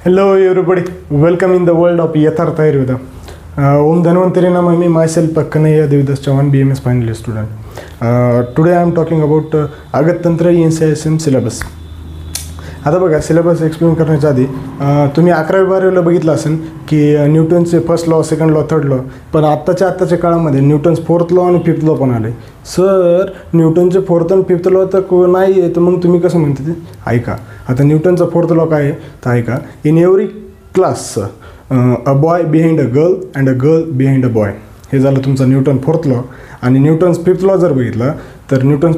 Hello everybody, welcome in the world of Yathartha Ayurveda. Om Dhanvantari Namami, myself Kanhaiya Devidas Chavan, BMS final year student. Today I am talking about Agat Tantra NCISM syllabus. आता बघा syllabus explain करण्याच्या आधी तुम्ही 11वी-12वीला बघितलं असेल की न्यूटनचे first law, second law, third law, पण आत्ताच्या काळामध्ये न्यूटन्स फोर्थ लॉ आणि फिफ्थ लॉ पण आले. सर न्यूटनचे फोर्थ आणि फिफ्थ लॉ तर नाही आहे, तर मग तुम्ही कसं म्हणते ते ऐका. आता न्यूटनचा फोर्थ लॉ काय आहे तर ऐका. In every class a boy behind a girl and a girl behind a boy. हे झालं तुमचा न्यूटन फोर्थ लॉ. आणि न्यूटन्स फिफ्थ लॉ जर बघितला तर न्यूटन्स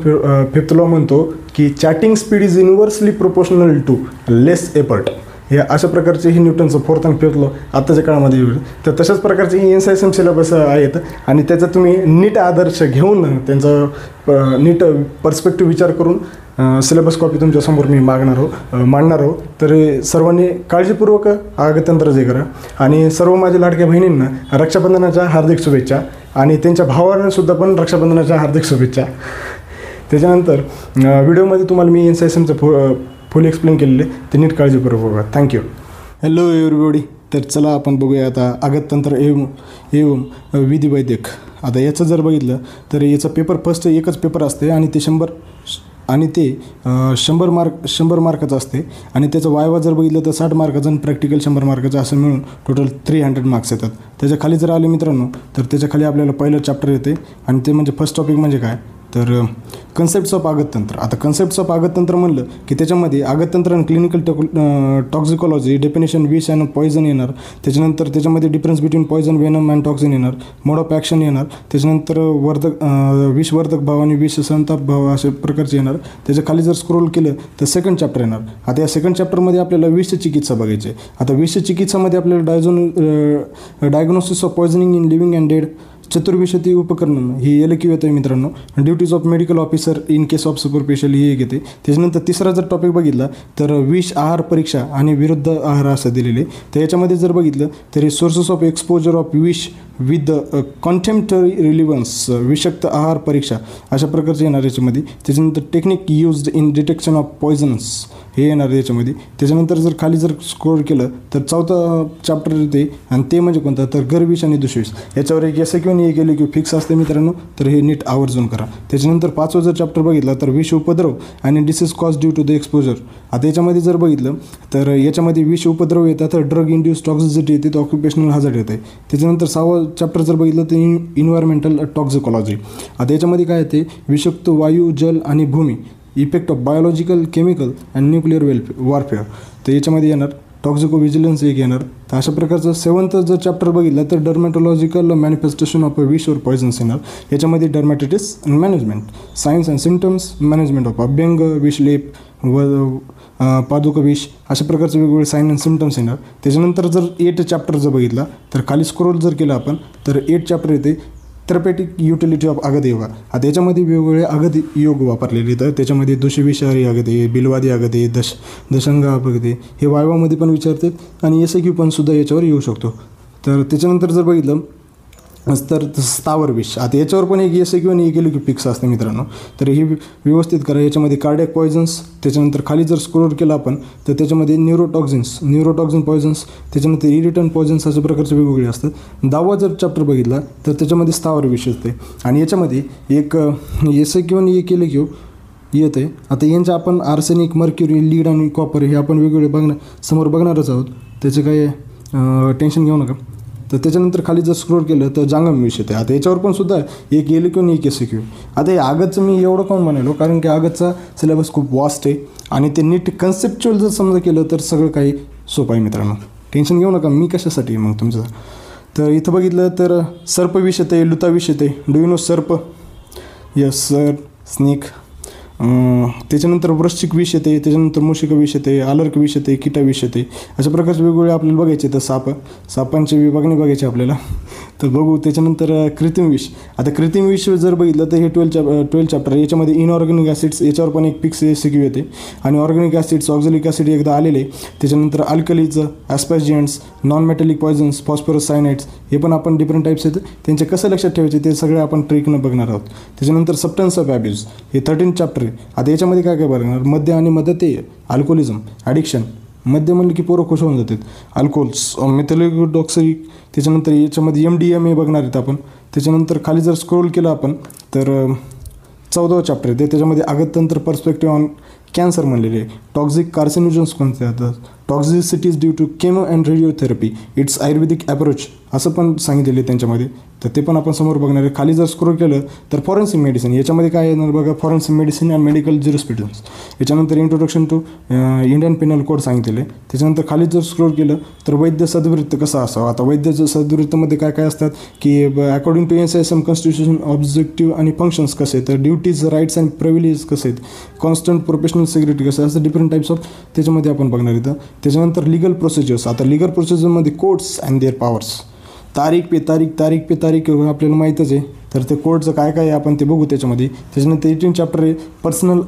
फिफ्थ लॉ म्हणतो की chatting speed is inversely proportional to less effort. हे अशा प्रकारचे ही न्यूटनचं फोर्थ आणि फिफ्थ लॉ आत्ताच्या काळामध्ये येईल. तर तशाच प्रकारचे ही NCISM सिलेबस आहेत आणि त्याचा तुम्ही नीट आदर्श घेऊन त्यांचा नीट पर्स्पेक्टिव्ह विचार करून सिलेबस कॉपी तुमच्यासमोर मी मांडणार आहो. तर सर्वांनी काळजीपूर्वक आगतंत्र जे करा. आणि सर्व माझ्या लाडक्या बहिणींना रक्षाबंधनाच्या हार्दिक शुभेच्छा आणि त्यांच्या भावांना सुद्धा पण रक्षाबंधनाच्या हार्दिक शुभेच्छा. त्याच्यानंतर व्हिडिओमध्ये तुम्हाला मी NCISMचं फुल एक्सप्लेन केलेले ते नीट काळजीपूर्वक बघा. थँक्यू. Hello everybody. तर चला आपण बघूया आता आगततंत्र एवं विधिवैद्यक. आता याचं जर बघितलं तर याचा पेपर फर्स्ट एकच पेपर असते आणि ते 100 मार्काचं असते. आणि त्याचं वायवा जर बघितलं तर 60 मार्काचं आणि प्रॅक्टिकल 100 मार्काचं असं मिळून टोटल 300 मार्क्स येतात. त्याच्या खाली जर आले मित्रांनो तर त्याच्या खाली आपल्याला पहिलं चॅप्टर येते आणि ते म्हणजे फर्स्ट टॉपिक म्हणजे काय तर कन्सेप्ट्स ऑफ आगततंत्र. आता कन्सेप्ट्स ऑफ आगततंत्र म्हणलं की त्याच्यामध्ये आगततंत्र आणि क्लिनिकल टॉक्झिकॉलॉजी, डेफिनेशन, विष अँड पॉयझन येणार. त्याच्यानंतर त्याच्यामध्ये difference between poison, venom and toxin येणार. मोड ऑफ ॲक्शन येणार. त्याच्यानंतर विषवर्धक भाव आणि विष संताप भाव अशा प्रकारचे येणार. त्याच्या खाली जर स्क्रोल केलं तर सेकंड चॅप्टर येणार. आता या सेकंड चॅप्टरमध्ये आपल्याला विष चिकित्सा बघायची आहे. आता विष चिकित्सामध्ये आपल्याला diagnosis of poisoning in living and dead, चतुर्विशती उपकरण ही LQ येतं आहे मित्रांनो. Duties of medical officer in case of superficial ही एक येते. त्याच्यानंतर तिसरा जर टॉपिक बघितला तर विष आहार परीक्षा आणि विरुद्ध आहार असं दिलेले. तर याच्यामध्ये जर बघितलं तर सोर्सेस ऑफ एक्सपोजर ऑफ विष विथ कॉन्टेम्पटरी रिलिव्हन्स, विषक्त आहार परीक्षा अशा प्रकारचे येणार याच्यामध्ये. त्याच्यानंतर technique used in detection of Poisson's हे येणार याच्यामध्ये. त्याच्यानंतर जर खाली जर स्कोर केलं तर चौथा चॅप्टर येते आणि ते म्हणजे कोणतं तर गर्विष आणि दुष्विष. याच्यावर एक SQ आणि एक LQ फिक्स असते मित्रांनो. तर हे नीट आवर्जून करा. त्याच्यानंतर 5वा जर चॅप्टर बघितला तर विष उपद्रव आणि disease cause due to the exposure. आता याच्यामध्ये जर बघितलं तर याच्यामध्ये विष उपद्रव येतात, तर ड्रग इंड्यूस टॉक्झिसिटी येते, तर ऑक्युपेशनल हॅझार्ड येते. त्याच्यानंतर 6वा चॅप्टर जर बघितलं तर इन्व्हायरमेंटल टॉक्झिकॉलॉजी. आता याच्यामध्ये काय येते विषयुक्त वायू, जल आणि भूमी, effect of biological, chemical and nuclear warfare. तर याच्यामध्ये येणार टॉक्झिको विजिलन्स एक येणार. तर अशा प्रकारचं 7th जर चॅप्टर बघितलं तर डर्मॅटॉलॉजिकल मॅनिफेस्टेशन ऑफ विष और पॉयझन्स येणार. याच्यामध्ये dermatitis and management, signs and symptoms, management of अभ्यंग, विषलेप पादुका विष अशा प्रकारचे वेगवेगळे साईन अँड सिम्टम्स येणार. त्याच्यानंतर जर 8 चॅप्टर जर बघितला तर खाली स्क्रोल जर केला आपण तर 8 चॅप्टर येते थेरपेटिक युटिलिटी ऑफ आगध योग. आता याच्यामध्ये वेगवेगळे आगध योग वापरलेले. तर त्याच्यामध्ये दुष्विषारी आगध आहे, बिलवादी आगध आहे, दशंग आगध आहे. हे वायवामध्ये पण विचारतात आणि SQ पण सुद्धा याच्यावर येऊ शकतो. तर त्याच्यानंतर जर बघितलं तर स्थावर विष. आता याच्यावर पण एक SQ आणि एक LQ फिक्स असते मित्रांनो. तर हे व्यवस्थित करा. याच्यामध्ये कार्डियक पॉयझन्स, त्याच्यानंतर खाली जर स्क्रोल केला आपण तर त्याच्यामध्ये न्यूरोटॉक्झिन पॉयझन्स, त्याच्यानंतर इरिटंट पॉयझन्स अशा प्रकारचे वेगवेगळे असतात. 10वा जर चॅप्टर बघितला तर त्याच्यामध्ये स्थावर विष येते आणि याच्यामध्ये एक SQ आणि एक LQ येत आहे. आता यांच्या आपण आर्सेनिक, मर्क्युरी, लीड आणि कॉपर हे आपण वेगवेगळे समोर बघणारच आहोत. त्याचे काही टेन्शन घेऊ नका. तर त्याच्यानंतर खाली जर स्क्रोल केलं तर जांगम विष येते. आता याच्यावर पण सुद्धा एक LQ आणि एक SQ. आता हे आगतचं मी एवढं काऊन म्हणालो कारण की आगतचा सिलेबस खूप वास्ट आहे आणि ते नीट कन्सेप्च्युअल जर समजा केलं तर सगळं काही सोपं आहे मित्रांनो. टेन्शन घेऊ नका. मी कशासाठी मग तुमचं. तर इथं बघितलं तर सर्प विष येते, लुता विष येते. डू यू नो सर्प? Yes sir. स्नेक. त्याच्यानंतर वृश्चिक विष येते, त्याच्यानंतर मूषिक विष येते, आलर्क विष येते, कीटा विष येते. अशा प्रकारचे वेगवेगळे आपल्याला बघायचे. तर सापांची विभागणी बघायची आपल्याला. तर बघू. त्याच्यानंतर कृत्रिम विष. आता कृत्रिम विष जर बघितलं तर हे 12 चॅप्टर. याच्यामध्ये इनऑर्गॅनिक ॲसिड्स याच्यावर पण एक फिक्स SQ येते आणि ऑर्गॅनिक ॲसिड्स, ऑक्झॅलिक ॲसिड एकदा आलेले. त्याच्यानंतर alkalis, asphyxiants, non metallic poisons, phosphorus cyanides हे पण आपण डिफरंट टाईप्स आहेत. त्यांचे कसं लक्षात ठेवायचे ते सगळे आपण ट्रिकनं बघणार आहोत. त्याच्यानंतर सबस्टन्स ऑफ ॲब्यूज हे 13 चॅप्टर आहे. आता याच्यामध्ये काय काय बघणार मद्य आणि मद्यतेय, अल्कोहोलिझम, ॲडिक्शन, मद्य म्हणलं की पोरं खुश होऊन जातात. अल्कोहोल्स, मिथाइलडॉक्साइड, त्याच्यानंतर याच्यामध्ये MDMA बघणार आहेत आपण. त्याच्यानंतर खाली जर स्क्रोल केलं आपण तर 14वा चॅप्टर आहे त्याच्यामध्ये आगततंत्र पर्स्पेक्टिव्ह ऑन कॅन्सर म्हणलेले आहे. टॉक्झिक कार्सिनोजन्स कोणते येतात, toxicities due to chemo and radiotherapy, its Ayurvedic approach असं पण सांगितलेलं आहे त्यांच्यामध्ये. तर ते पण आपण समोर बघणार आहे. खाली जर स्क्रोल केलं तर फॉरेन्सिक मेडिसिन, याच्यामध्ये काय येणार बघा, forensic medicine and medical jurisprudence. याच्यानंतर introduction to Indian penal code सांगितलेलं आहे. त्याच्यानंतर खाली जर स्क्रोल केलं तर वैद्य सद्वृत्त कसा असावा. आता वैद्य सद्वृत्तमध्ये काय काय असतात की according to NCSM constitution objective आणि फंक्शन्स कसे आहेत, तर ड्युटीज, राईट्स अँड प्रिव्हिलेज कसे आहेत, कॉन्स्टंट प्रोफेशनल सिक्युरिटी कसं, असं डिफरंट टाईप्स ऑफ त्याच्यामध्ये आपण बघणार येतं. त्याच्यानंतर लिगल प्रोसिजर्स. आता लिगल प्रोसिजरमध्ये कोर्ट्स अँड देअर पॉवर्स, तारीख पे तारीख आपल्याला माहीतच आहे. तर ते कोर्टचं काय काय आहे आपण ते बघू त्याच्यामध्ये. त्याच्यानंतर 18 चॅप्टर आहे पर्सनल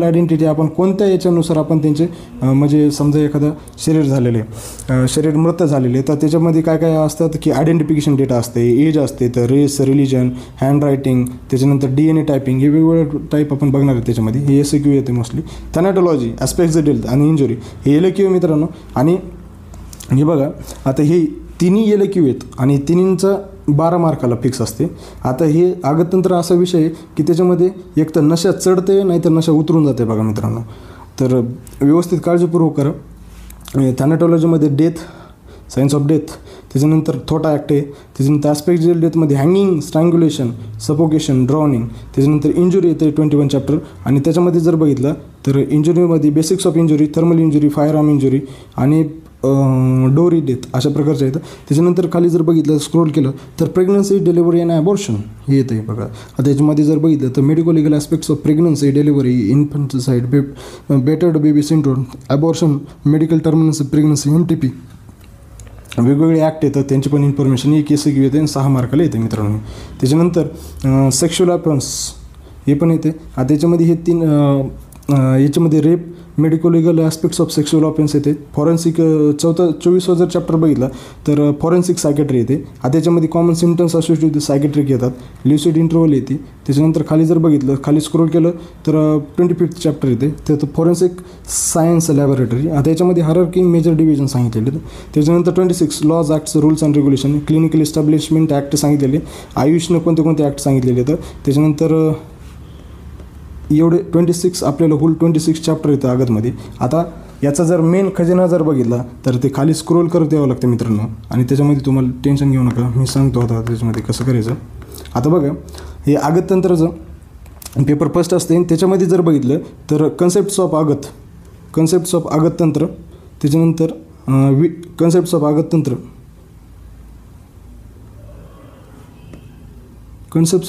आयडेंटिटी. आपण कोणत्या याच्यानुसार आपण त्यांचे म्हणजे समजा एखादं शरीर झालेलं आहे, शरीर मृत झालेले आहे, तर त्याच्यामध्ये काय काय असतात की आयडेंटिफिकेशन डेटा असते, एज असते, तर रेस, रिलिजन, हँड रायटिंग, त्याच्यानंतर DNA टायपिंग, हे वेगवेगळे टाईप आपण बघणार आहे त्याच्यामध्ये. हे SAQ येते मोस्टली. थॅनाटॉलॉजी, ॲस्पेक्ट्स ऑफ डेथ आणि इंजुरी, हे LAQ मित्रांनो. आणि हे बघा आता हे तिन्ही LAQ आहेत आणि तिन्हींचं 12 मार्काला फिक्स असते. आता हे आगततंत्र असा विषय आहे की त्याच्यामध्ये एक तर नशा चढते नाही तर नशा उतरून जाते बघा मित्रांनो. तर व्यवस्थित काळजीपूर्वक करा. थॅनाटॉलॉजीमध्ये डेथ, सायन्स ऑफ डेथ, त्याच्यानंतर थोटा ॲक्ट आहे, त्याच्यानंतर ॲस्पेक्ट जेल डेथमध्ये हँगिंग, स्ट्रँग्युलेशन, सफोकेशन, ड्रॉनिंग, त्याच्यानंतर इंजुरी येते 21 चॅप्टर. आणि त्याच्यामध्ये जर बघितलं तर इंजुरीमध्ये basics of injury, thermal injury, firearm injury आणि डोरी डेथ अशा प्रकारचे आहेत. त्याच्यानंतर खाली जर बघितलं स्क्रोल केलं तर प्रेग्नन्सी, डिलिव्हरी आणि ॲबॉर्शन हे येतं आहे बघा. आता याच्यामध्ये जर बघितलं तर medico legal aspects of pregnancy, delivery, infanticide, battered baby syndrome, abortion, medical termination pregnancy, MTP, वेगवेगळे ॲक्ट येतात त्यांची पण इन्फॉर्मेशन एक SAQ येते आणि 6 मार्काला येते मित्रांनो. त्याच्यानंतर सेक्शुअल अफेन्स हे पण येते. आता याच्यामध्ये हे 3 याच्यामध्ये rape, medico legal aspects of sexual offence येते. फॉरेन्सिक 24वा जर चॅप्टर बघितला तर फॉरेन्सिक सायकेट्री येते. आता त्याच्यामध्ये common symptoms associated with psychiatric येतात, ल्युसिड इंटरव्हल येते. त्याच्यानंतर खाली जर बघितलं, खाली स्क्रोल केलं तर 25th चॅप्टर येते, त्यात फॉरेन्सिक सायन्स लॅबोरेटरी. आता याच्यामध्ये हायरार्की, मेजर डिव्हिजन सांगितलेले. त्याच्यानंतर 26 laws, acts, rules and regulation, clinical establishment act सांगितलेले, आयुषनं कोणते ॲक्ट सांगितलेले आहेत. त्याच्यानंतर एवढे 26 आपल्याला होल 26 चॅप्टर येतं आगतमध्ये. आता याचा जर मेन खजिना जर बघितला तर ते खाली स्क्रोल करत यावं लागतं मित्रांनो. आणि त्याच्यामध्ये तुम्हाला टेन्शन घेऊ नका, मी सांगतो आता त्याच्यामध्ये कसं करायचं. आता बघा हे आगततंत्राचं पेपर फर्स्ट असते. त्याच्यामध्ये जर बघितलं तर कन्सेप्ट्स ऑफ आगततंत्र, त्याच्यानंतर कन्सेप्ट्स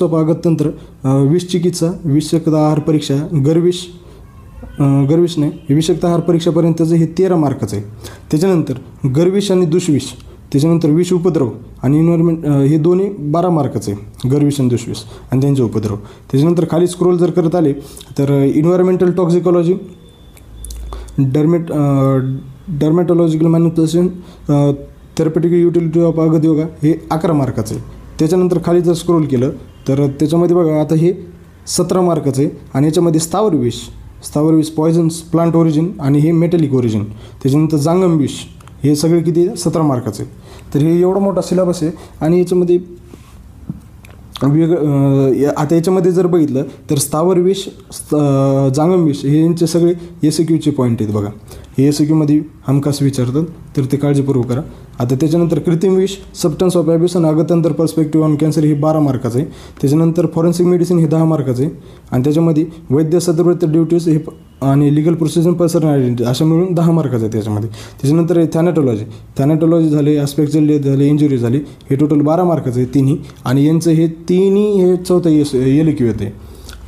ऑफ आगततंत्र, विषचिकित्सा, विषयुक्त आहार परीक्षा, गर्विष नाही, विषयुक्त आहार परीक्षापर्यंतचं हे 13 मार्काचं आहे. त्याच्यानंतर गर्विष आणि दुष्विष, त्याच्यानंतर विष उपद्रव आणि इन्व्हायरमेंट हे दोन्ही 12 मार्काचे आहे, गर्विष आणि दुष्विष आणि त्यांचे उपद्रव. त्याच्यानंतर खाली स्क्रोल जर करत आले तर इन्व्हायरमेंटल टॉक्सिकॉलॉजी, डर्मॅटॉलॉजिकल मॅनिप्युलेशन, थेरपेटिक युटिलिटी ऑफ आगत योगा हे 11 मार्काचं आहे. त्याच्यानंतर खाली जर स्क्रोल केलं तर त्याच्यामध्ये बघा आता हे 17 मार्काचं आहे. आणि याच्यामध्ये स्थावर विष पॉयझन्स, प्लांट ओरिजिन आणि हे मेटॅलिक ओरिजिन, त्याच्यानंतर जांगम विष, हे सगळे किती 17 मार्काचे. तर हे एवढा मोठा सिलेबस आहे. आणि याच्यामध्ये आता याच्यामध्ये जर बघितलं तर स्थावर विष, जांगम विष हे यांचे सगळे SAQचे पॉईंट आहेत बघा. हे SAQमध्ये हमखास विचारतात, तर ते काळजीपूर्वक करा. आता त्याच्यानंतर कृत्रिम विष, सबस्टन्स ऑफ ॲब्यूज आणि आगततंत्र पर्स्पेक्टिव्ह ऑन कॅन्सर हे 12 मार्काचं आहे. त्याच्यानंतर फॉरेन्सिक मेडिसिन हे 10 मार्काचं आहे. आणि त्याच्यामध्ये वैद्य सदवृत्त ड्युटीज हे आणि लिगल प्रोसिजर, पर्सनल आयडेंटिटी अशा मिळून 10 मार्काचं आहे त्याच्यामध्ये. त्याच्यानंतर थॅनाटॉलॉजी झाले, ॲस्पेक्ट डेथ झाले, इंजुरी झाली, हे टोटल 12 मार्काचं आहे तिन्ही. आणि यांचं हे तिन्ही हे 4था LAQ येते,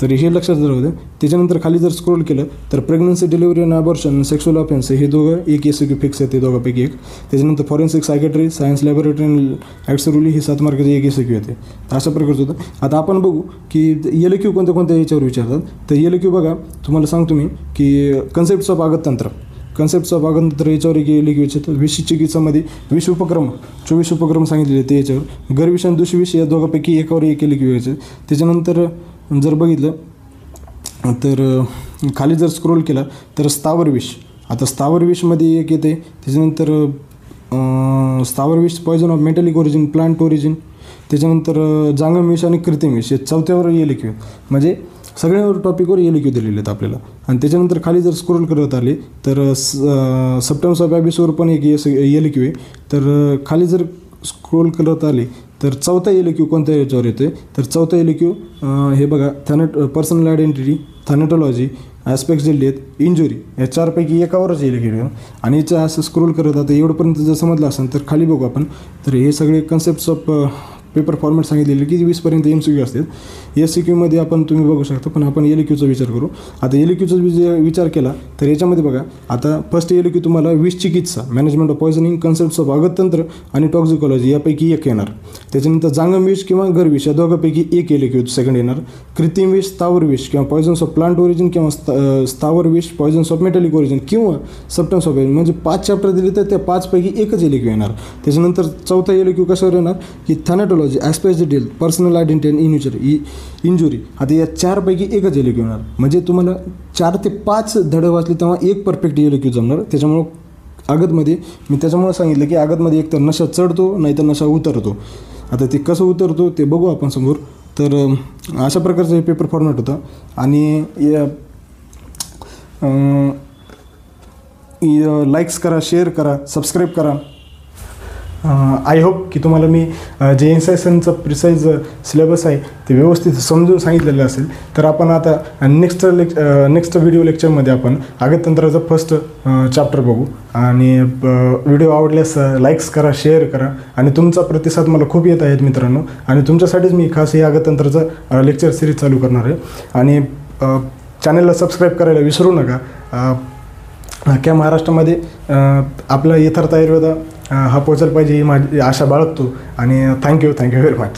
तर हे लक्षात जर होतं. त्याच्यानंतर खाली जर स्क्रोल केलं तर प्रेग्नन्सी, डिलिव्हरी आणि अबॉर्शन, सेक्शुअल ऑफेन्स हे दोघं एक SAQ फिक्स येते, दोघांपैकी एक. त्याच्यानंतर फॉरेन्सिक सायकेट्री, सायन्स लॅबोरेटरी आणि ॲक्ट्स रुली हे 7 मार्काचे एक SAQ येते. तर अशा प्रकारचं होतं. आता आपण बघू की LAQ कोणत्या याच्यावर विचारतात. तर LAQ बघा तुम्हाला सांगतो मी की कन्सेप्ट्स ऑफ आगततंत्र याच्यावर एक LAQ विचारतात. विष चिकित्सामध्ये विष उपक्रम 24 उपक्रम सांगितलेले ते याच्यावर. गर्विष आणि दुष्विष या दोघांपैकी एकावर एक LAQ यायचं. त्याच्यानंतर जर बघितलं तर खाली जर स्क्रोल केला तर स्थावर विष आता स्थावर विषमध्ये एक येते, त्याच्यानंतर स्थावर विष poison of metallic origin, plant origin, त्याच्यानंतर जांगम विष आणि कृत्रिम विष, हे चौथ्यावर एल-क्यू, म्हणजे सगळ्यावर टॉपिकवर एल-क्यू दिलेले आहेत आपल्याला. आणि त्याच्यानंतर खाली जर स्क्रोल करत आले तर सिम्पटम्स ऑफ ॲबिसवर पण एक एल-क्यू आहे. तर खाली जर स्क्रोल करत आले तर चौथा एल-क्यू कोणत्या याच्यावर येतो आहे, तर चौथा एल-क्यू हे बघा, पर्सनल आयडेंटिटी, थॅनॅटॉलॉजी, ॲस्पेक्ट्स जे आहेत, इंजुरी, या चारपैकी एकावरच एल-क्यू. आणि याचं असं स्क्रोल करत आता एवढंपर्यंत जर समजलं असेल तर खाली बघू आपण. तर हे सगळे कन्सेप्ट्स ऑफ पेपर फॉर्मॅट सांगितलेले की 20पर्यंत MCQ असतात. SCQमध्ये आपण तुम्ही बघू शकता, पण आपण एल-क्यूचा विचार करू. आता एल-क्यूचा विचार केला तर याच्यामध्ये बघा, आता फर्स्ट एल-क्यू तुम्हाला विष चिकित्सा, management of poisoning, concepts of अगततंत्र आणि टॉक्झिकॉलॉजी यापैकी एक येणार. त्याच्यानंतर जांगम विष किंवा गरविष या दोघांपैकी एक एल-क्यू सेकंड येणार. कृत्रिम विष, स्थावर विष किंवा पॉयझन्स ऑफ प्लांट ओरिजिन किंवा स्थावर विष, पॉयझन्स ऑफ मेटॅलिक ओरिजिन किंवा सिम्पटम्स ऑफ, म्हणजे 5 चॅप्टर दिले तर त्या 5 पैकी एकच एल-क्यू येणार. त्याच्यानंतर चौथा एल-क्यू कशावर येणार की थॅनॅटॉलॉजी, ॲस्पेक्ट्स डिटेल, पर्सनल आयडेंटिटी आणि इंजुरी. आता या 4 पैकी एकच एल-क्यू येणार. म्हणजे तुम्हाला 4 ते 5 धडे वाचले तेव्हा एक परफेक्ट एल-क्यू जमणार. त्याच्यामुळं आगतमध्ये मी त्याच्यामुळं सांगितलं की आगतमध्ये एक तर नशा चढतो नाही तर नशा उतरतो. आता ते कसं उतरतो ते बघू आपण समोर. तर अशा प्रकारचं हे पेपर फॉर्मॅट होता. आणि लाईक्स करा, शेअर करा, सबस्क्राईब करा. आय होप की तुम्हाला मी जे एनसायसनचं प्रिसाईज सिलेबस आहे ते व्यवस्थित समजून सांगितलेलं असेल. तर आपण आता नेक्स्ट व्हिडिओ लेक्चरमध्ये आपण आगततंत्राचं फर्स्ट चॅप्टर बघू. आणि व्हिडिओ आवडल्यास लाईक्स करा, शेअर करा. आणि तुमचा प्रतिसाद मला खूप येत आहेत मित्रांनो. आणि तुमच्यासाठीच मी खास हे आगततंत्राचं लेक्चर सिरीज चालू करणार आहे. आणि चॅनलला सबस्क्राईब करायला विसरू नका. अख्ख्या महाराष्ट्रामध्ये आपला यथार्थ आयुर्वेद हा पोचायला पाहिजे ही माझी आशा बाळगतो. आणि थँक्यू व्हेरी मच.